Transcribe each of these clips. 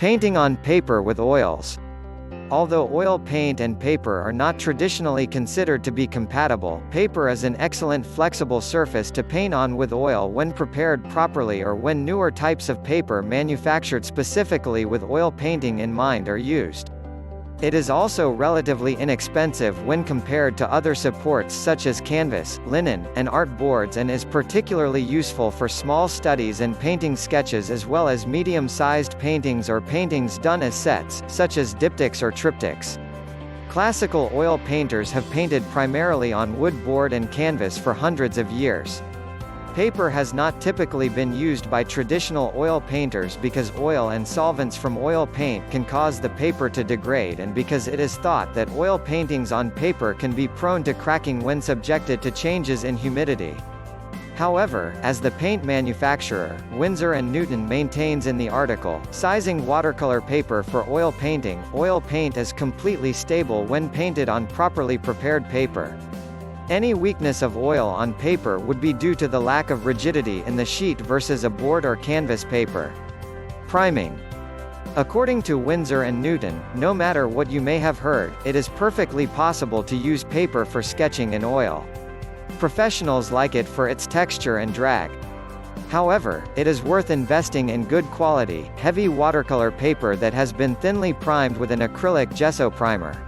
Painting on paper with oils. Although oil paint and paper are not traditionally considered to be compatible, paper is an excellent flexible surface to paint on with oil when prepared properly or when newer types of paper manufactured specifically with oil painting in mind are used. It is also relatively inexpensive when compared to other supports such as canvas, linen, and art boards, and is particularly useful for small studies and painting sketches as well as medium-sized paintings or paintings done as sets, such as diptychs or triptychs. Classical oil painters have painted primarily on wood board and canvas for hundreds of years. Paper has not typically been used by traditional oil painters because oil and solvents from oil paint can cause the paper to degrade, and because it is thought that oil paintings on paper can be prone to cracking when subjected to changes in humidity. However, as the paint manufacturer, Winsor & Newton maintains in the article, sizing watercolor paper for oil painting, oil paint is completely stable when painted on properly prepared paper. Any weakness of oil on paper would be due to the lack of rigidity in the sheet versus a board or canvas paper. Priming. According to Winsor & Newton, no matter what you may have heard, it is perfectly possible to use paper for sketching in oil. Professionals like it for its texture and drag. However, it is worth investing in good quality, heavy watercolor paper that has been thinly primed with an acrylic gesso primer.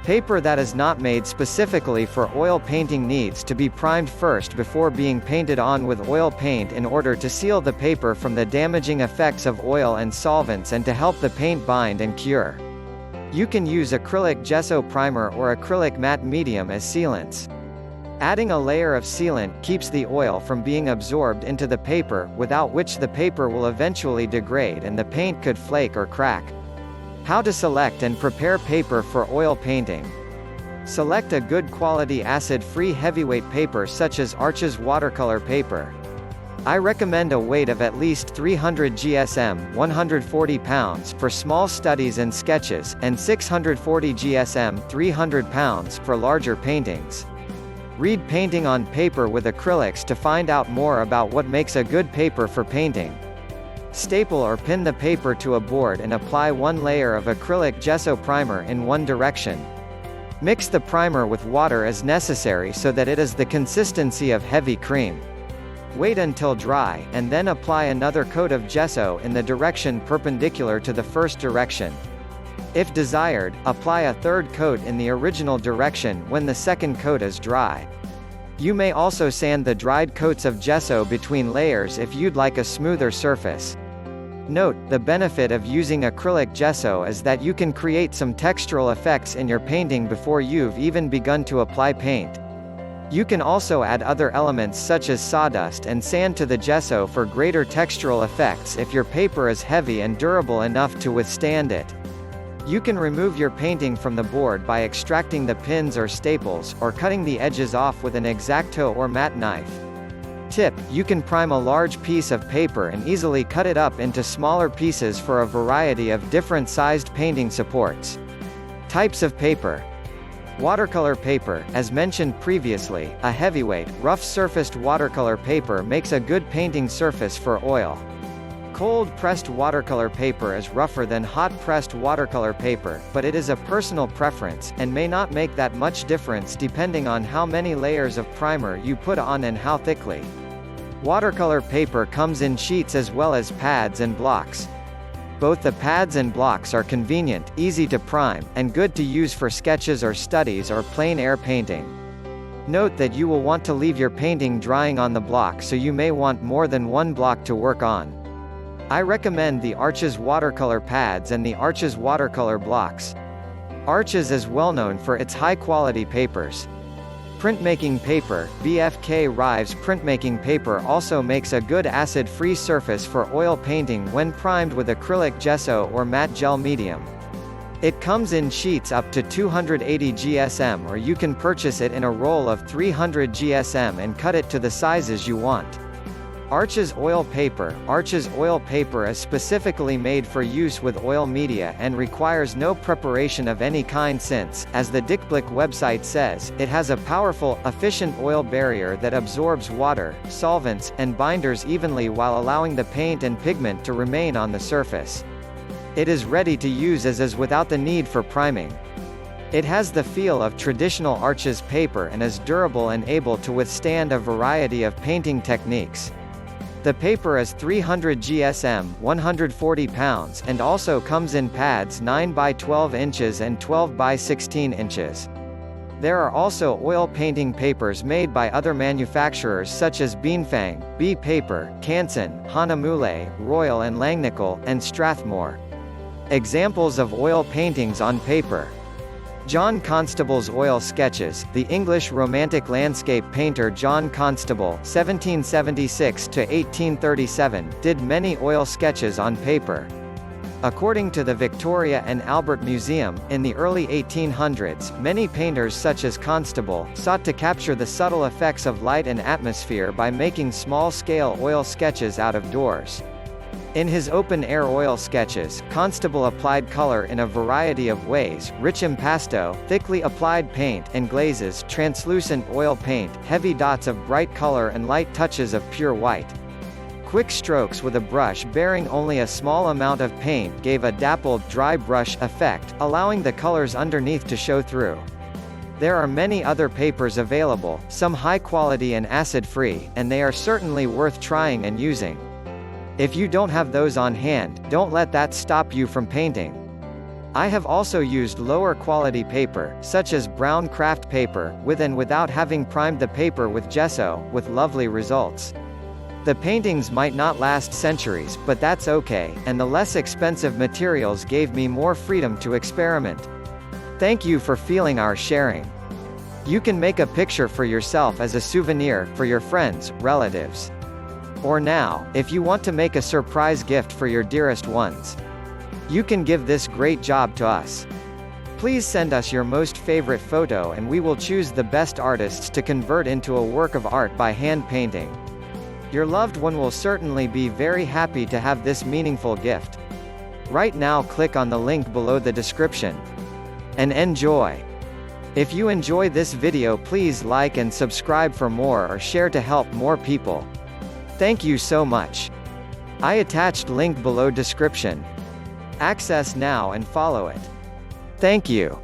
Paper that is not made specifically for oil painting needs to be primed first before being painted on with oil paint in order to seal the paper from the damaging effects of oil and solvents and to help the paint bind and cure. You can use acrylic gesso primer or acrylic matte medium as sealants. Adding a layer of sealant keeps the oil from being absorbed into the paper, without which the paper will eventually degrade and the paint could flake or crack. How to select and prepare paper for oil painting. Select a good quality acid-free heavyweight paper such as Arches watercolor paper. I recommend a weight of at least 300 GSM 140 pounds for small studies and sketches, and 640 GSM 300 pounds for larger paintings. Read Painting on Paper with Acrylics to find out more about what makes a good paper for painting. Staple or pin the paper to a board and apply one layer of acrylic gesso primer in one direction. Mix the primer with water as necessary so that it is the consistency of heavy cream. Wait until dry, and then apply another coat of gesso in the direction perpendicular to the first direction. If desired, apply a third coat in the original direction when the second coat is dry. You may also sand the dried coats of gesso between layers if you'd like a smoother surface. Note, the benefit of using acrylic gesso is that you can create some textural effects in your painting before you've even begun to apply paint. You can also add other elements such as sawdust and sand to the gesso for greater textural effects if your paper is heavy and durable enough to withstand it. You can remove your painting from the board by extracting the pins or staples, or cutting the edges off with an X-Acto or matte knife. Tip: you can prime a large piece of paper and easily cut it up into smaller pieces for a variety of different sized painting supports. Types of paper. Watercolor paper, as mentioned previously, a heavyweight, rough-surfaced watercolor paper makes a good painting surface for oil. Cold-pressed watercolor paper is rougher than hot-pressed watercolor paper, but it is a personal preference, and may not make that much difference depending on how many layers of primer you put on and how thickly. Watercolor paper comes in sheets as well as pads and blocks. Both the pads and blocks are convenient, easy to prime, and good to use for sketches or studies or plein air painting. Note that you will want to leave your painting drying on the block, so you may want more than one block to work on. I recommend the Arches watercolor pads and the Arches watercolor blocks. Arches is well known for its high-quality papers. Printmaking paper, BFK Rives printmaking paper also makes a good acid-free surface for oil painting when primed with acrylic gesso or matte gel medium. It comes in sheets up to 280 GSM, or you can purchase it in a roll of 300 GSM and cut it to the sizes you want. Arches oil paper. Arches oil paper is specifically made for use with oil media and requires no preparation of any kind since, as the Dickblick website says, it has a powerful, efficient oil barrier that absorbs water, solvents, and binders evenly while allowing the paint and pigment to remain on the surface. It is ready to use as is without the need for priming. It has the feel of traditional Arches paper and is durable and able to withstand a variety of painting techniques. The paper is 300 GSM 140 pounds and also comes in pads 9 by 12 inches and 12 by 16 inches. There are also oil painting papers made by other manufacturers such as Bienfang, B Paper, Canson, Hahnemuhle, Royal and Langnickel, and Strathmore. Examples of oil paintings on paper. John Constable's oil sketches. The English Romantic landscape painter John Constable (1776–1837) did many oil sketches on paper. According to the Victoria and Albert Museum, in the early 1800s, many painters such as Constable sought to capture the subtle effects of light and atmosphere by making small-scale oil sketches out of doors. In his open-air oil sketches, Constable applied color in a variety of ways: rich impasto, thickly applied paint, and glazes, translucent oil paint, heavy dots of bright color and light touches of pure white. Quick strokes with a brush bearing only a small amount of paint gave a dappled, dry brush effect, allowing the colors underneath to show through. There are many other papers available, some high-quality and acid-free, and they are certainly worth trying and using. If you don't have those on hand, don't let that stop you from painting. I have also used lower quality paper, such as brown craft paper, with and without having primed the paper with gesso, with lovely results. The paintings might not last centuries, but that's okay, and the less expensive materials gave me more freedom to experiment. Thank you for feeling our sharing. You can make a picture for yourself as a souvenir, for your friends, relatives. Or now, if you want to make a surprise gift for your dearest ones. You can give this great job to us. Please send us your most favorite photo and we will choose the best artists to convert into a work of art by hand painting. Your loved one will certainly be very happy to have this meaningful gift. Right now, click on the link below the description. And enjoy! If you enjoy this video, please like and subscribe for more or share to help more people. Thank you so much. I attached link below description. Access now and follow it. Thank you.